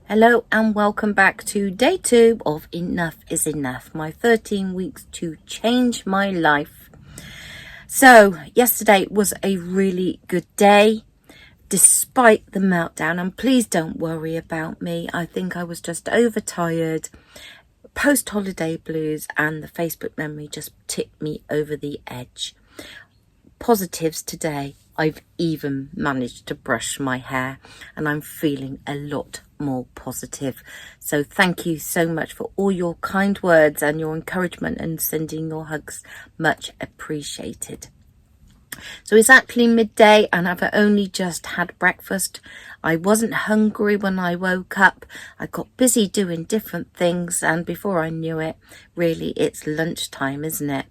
Hello and welcome back to day 2 of Enough is Enough, my 13 weeks to change my life. So yesterday was a really good day despite the meltdown, and please don't worry about me. I think I was just overtired, post-holiday blues, and the Facebook memory just tipped me over the edge. Positives today. I've even managed to brush my hair and I'm feeling a lot more positive. So thank you so much for all your kind words and your encouragement and sending your hugs. Much appreciated. So it's actually midday and I've only just had breakfast. I wasn't hungry when I woke up. I got busy doing different things and before I knew it, really it's lunchtime, isn't it?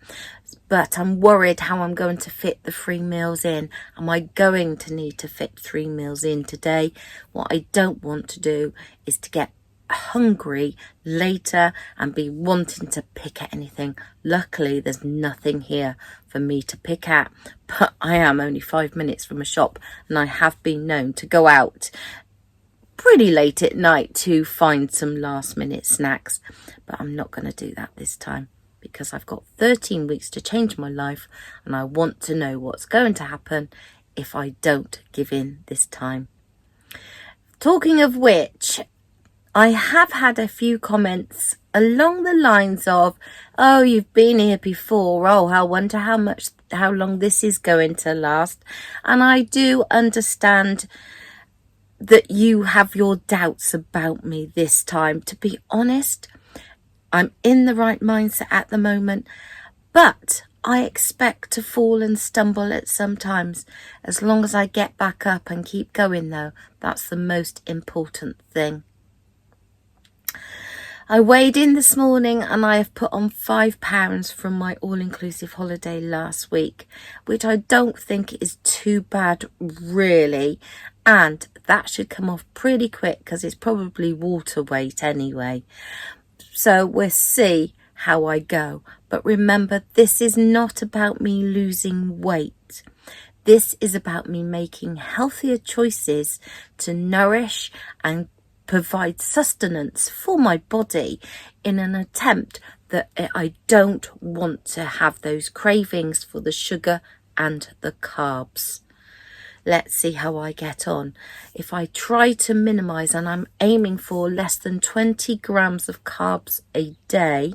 But I'm worried how I'm going to fit the 3 meals in. Am I going to need to fit 3 meals in today? What I don't want to do is to get hungry later and be wanting to pick at anything. Luckily there's nothing here for me to pick at, but I am only 5 minutes from a shop and I have been known to go out pretty late at night to find some last minute snacks, but I'm not going to do that this time because I've got 13 weeks to change my life and I want to know what's going to happen if I don't give in this time. Talking of which, I have had a few comments along the lines of, oh, you've been here before. Oh, I wonder how long this is going to last. And I do understand that you have your doubts about me this time. To be honest, I'm in the right mindset at the moment, but I expect to fall and stumble at some times. As long as I get back up and keep going though, that's the most important thing. I weighed in this morning and I have put on 5 pounds from my all-inclusive holiday last week, which I don't think is too bad really, and that should come off pretty quick because it's probably water weight anyway. So we'll see how I go, but remember, this is not about me losing weight. This is about me making healthier choices to nourish and provide sustenance for my body in an attempt that I don't want to have those cravings for the sugar and the carbs. Let's see how I get on. If I try to minimize, and I'm aiming for less than 20 grams of carbs a day.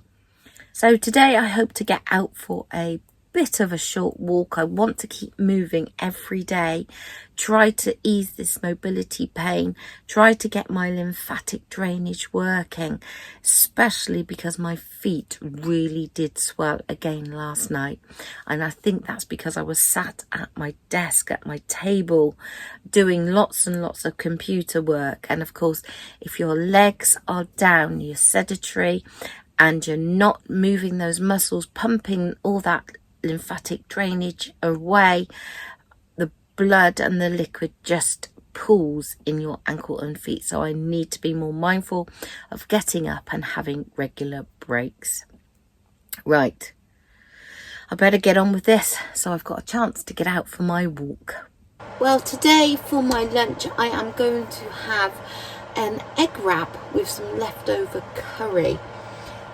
So today I hope to get out for a bit of a short walk. I want to keep moving every day, try to ease this mobility pain, try to get my lymphatic drainage working, especially because my feet really did swell again last night. And I think that's because I was sat at my desk, at my table, doing lots and lots of computer work. And of course, if your legs are down, you're sedentary and you're not moving those muscles, pumping all that lymphatic drainage away, the blood and the liquid just pools in your ankle and feet. So I need to be more mindful of getting up and having regular breaks. Right, I better get on with this so I've got a chance to get out for my walk. Well, today for my lunch I am going to have an egg wrap with some leftover curry.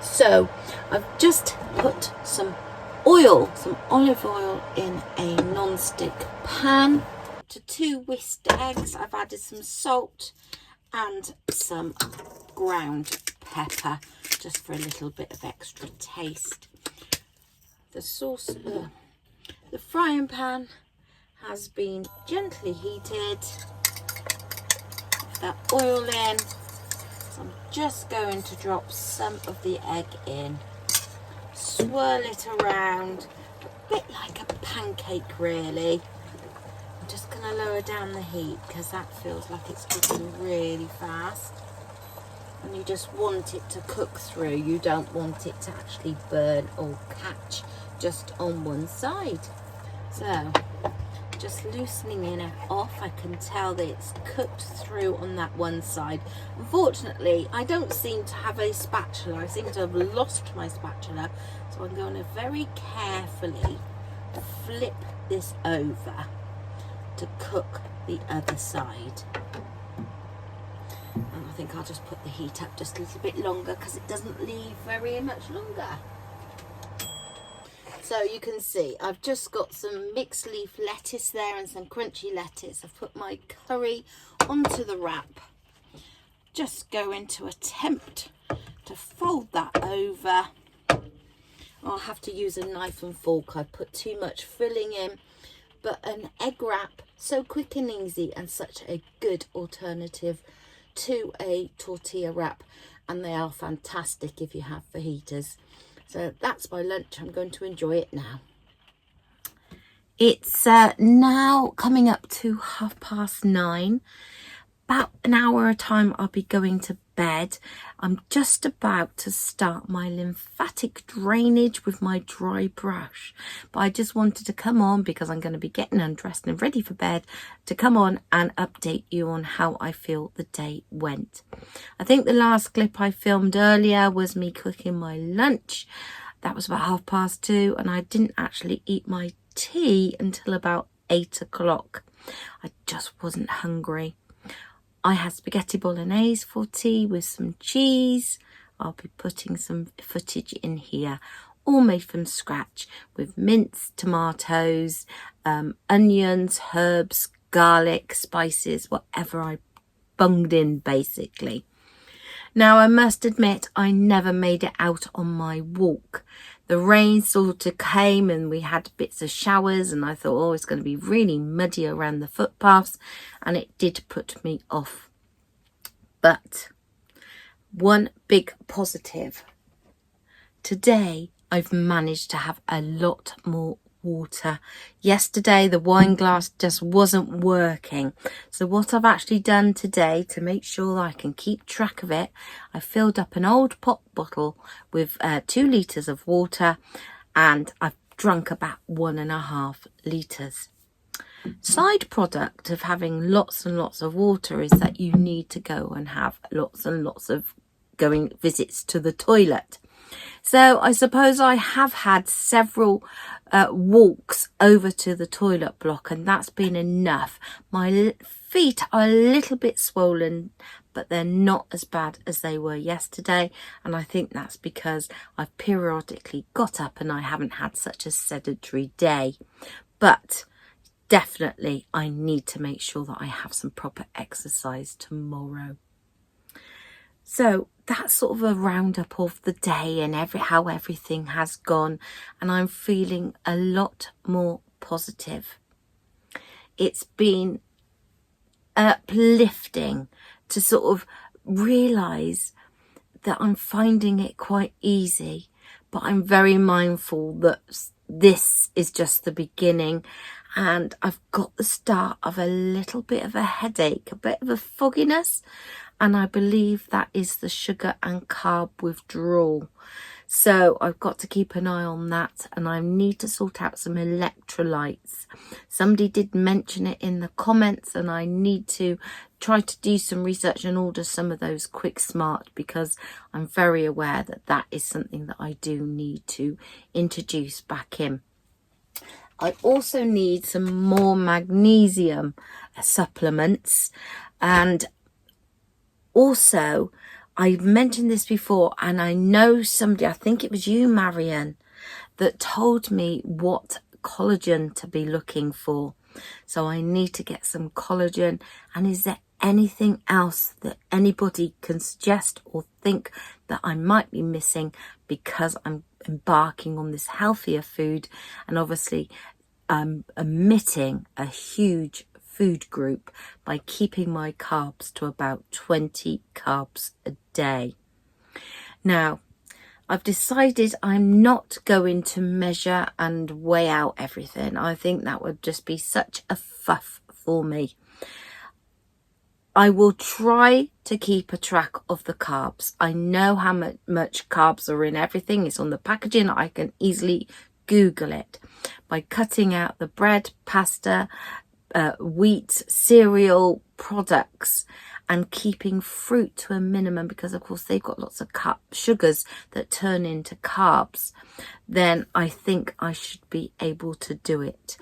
So I've just put some olive oil in a non-stick pan. To 2 whisked eggs, I've added some salt and some ground pepper just for a little bit of extra taste. The frying pan has been gently heated. Put that oil in. So I'm just going to drop some of the egg in. Swirl it around, a bit like a pancake really. I'm just going to lower down the heat because that feels like it's cooking really fast. And you just want it to cook through. You don't want it to actually burn or catch just on one side. So just loosening it off, I can tell that it's cooked through on that one side. Unfortunately, I don't seem to have a spatula. I seem to have lost my spatula, so I'm going to very carefully flip this over to cook the other side. And I think I'll just put the heat up just a little bit longer because it doesn't leave very much longer. So you can see I've just got some mixed leaf lettuce there and some crunchy lettuce. I've put my curry onto the wrap. Just going to attempt to fold that over. I'll have to use a knife and fork. I put too much filling in, but an egg wrap, so quick and easy and such a good alternative to a tortilla wrap, and they are fantastic if you have fajitas. So that's my lunch. I'm going to enjoy it now. It's now coming up to 9:30. About an hour at a time I'll be going to bed. I'm just about to start my lymphatic drainage with my dry brush, but I just wanted to come on because I'm going to be getting undressed and ready for bed, to come on and update you on how I feel the day went. I think the last clip I filmed earlier was me cooking my lunch. That was about 2:30, and I didn't actually eat my tea until about 8 o'clock. I just wasn't hungry. I had spaghetti bolognese for tea with some cheese. I'll be putting some footage in here, all made from scratch with minced tomatoes, onions, herbs, garlic, spices, whatever I bunged in basically. Now I must admit I never made it out on my walk. The rain sort of came and we had bits of showers, and I thought, oh, it's going to be really muddy around the footpaths, and it did put me off. But one big positive, today I've managed to have a lot more water. Yesterday the wine glass just wasn't working, so what I've actually done today to make sure that I can keep track of it, I filled up an old pop bottle with 2 litres of water, and I've drunk about 1.5 litres. Side product of having lots and lots of water is that you need to go and have lots and lots of going visits to the toilet. So I suppose I have had several walks over to the toilet block, and that's been enough. My feet are a little bit swollen, but they're not as bad as they were yesterday, and I think that's because I've periodically got up and I haven't had such a sedentary day. But definitely I need to make sure that I have some proper exercise tomorrow. So that's sort of a roundup of the day and how everything has gone, and I'm feeling a lot more positive. It's been uplifting to sort of realise that I'm finding it quite easy, but I'm very mindful that this is just the beginning, and I've got the start of a little bit of a headache, a bit of a fogginess, and I believe that is the sugar and carb withdrawal. So I've got to keep an eye on that, and I need to sort out some electrolytes. Somebody did mention it in the comments, and I need to try to do some research and order some of those Quick Smart, because I'm very aware that that is something that I do need to introduce back in. I also need some more magnesium supplements, and also I've mentioned this before, and I know somebody, I think it was you, Marion, that told me what collagen to be looking for. So I need to get some collagen. And is there anything else that anybody can suggest or think that I might be missing, because I'm embarking on this healthier food, and obviously I'm omitting a huge food group by keeping my carbs to about 20 carbs a day. Now, I've decided I'm not going to measure and weigh out everything. I think that would just be such a fuff for me. I will try to keep a track of the carbs. I know how much carbs are in everything. It's on the packaging. I can easily Google it by cutting out the bread, pasta, wheat, cereal products, and keeping fruit to a minimum, because of course they've got lots of sugars that turn into carbs. Then I think I should be able to do it.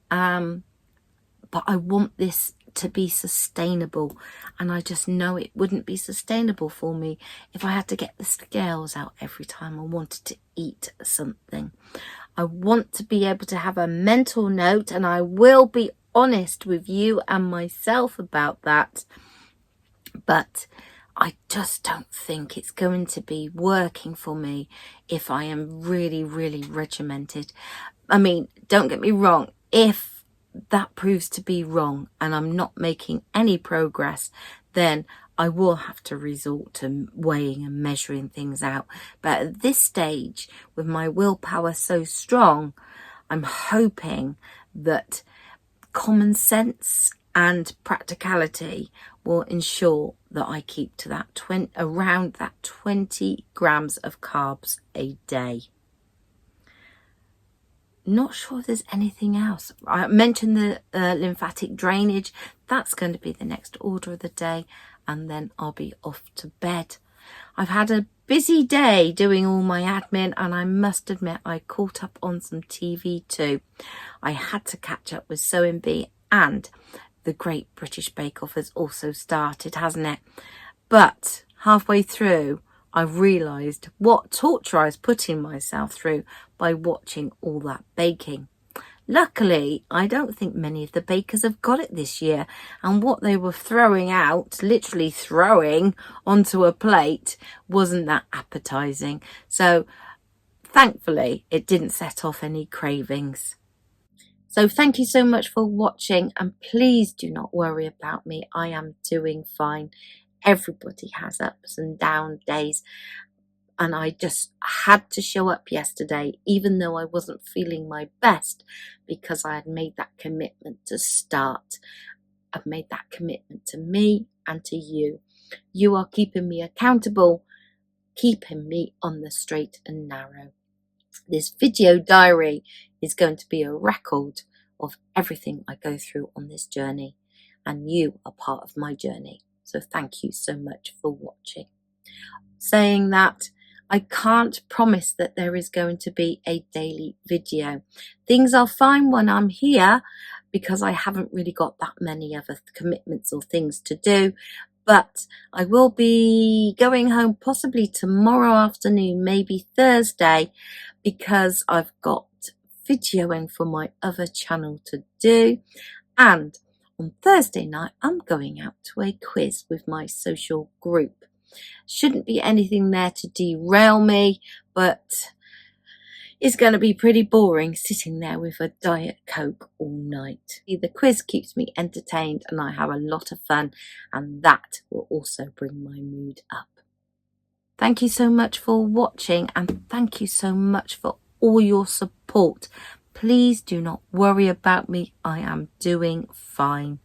But I want this to be sustainable, and I just know it wouldn't be sustainable for me if I had to get the scales out every time I wanted to eat something. I want to be able to have a mental note, and I will be honest with you and myself about that, but I just don't think it's going to be working for me if I am really, really regimented. I mean, don't get me wrong, if that proves to be wrong and I'm not making any progress, then I will have to resort to weighing and measuring things out. But at this stage, with my willpower so strong, I'm hoping that common sense and practicality will ensure that I keep to that around that 20 grams of carbs a day. Not sure if there's anything else. I mentioned the lymphatic drainage. That's going to be the next order of the day, and then I'll be off to bed. I've had a busy day doing all my admin, and I must admit I caught up on some TV too. I had to catch up with Sewing Bee, and the Great British Bake Off has also started, hasn't it? But halfway through, I realised what torture I was putting myself through by watching all that baking. Luckily, I don't think many of the bakers have got it this year, and what they were throwing out, literally throwing onto a plate, wasn't that appetising. So thankfully, it didn't set off any cravings. So thank you so much for watching, and please do not worry about me. I am doing fine. Everybody has ups and down days, and I just had to show up yesterday, even though I wasn't feeling my best, because I had made that commitment to start. I've made that commitment to me and to you. You are keeping me accountable, keeping me on the straight and narrow. This video diary is going to be a record of everything I go through on this journey, and you are part of my journey. So thank you so much for watching. Saying that, I can't promise that there is going to be a daily video. Things are fine when I'm here because I haven't really got that many other commitments or things to do. But I will be going home possibly tomorrow afternoon, maybe Thursday, because I've got videoing for my other channel to do. And on Thursday night, I'm going out to a quiz with my social group. Shouldn't be anything there to derail me, but it's going to be pretty boring sitting there with a Diet Coke all night. The quiz keeps me entertained and I have a lot of fun, and that will also bring my mood up. Thank you so much for watching, and thank you so much for all your support. Please do not worry about me. I am doing fine.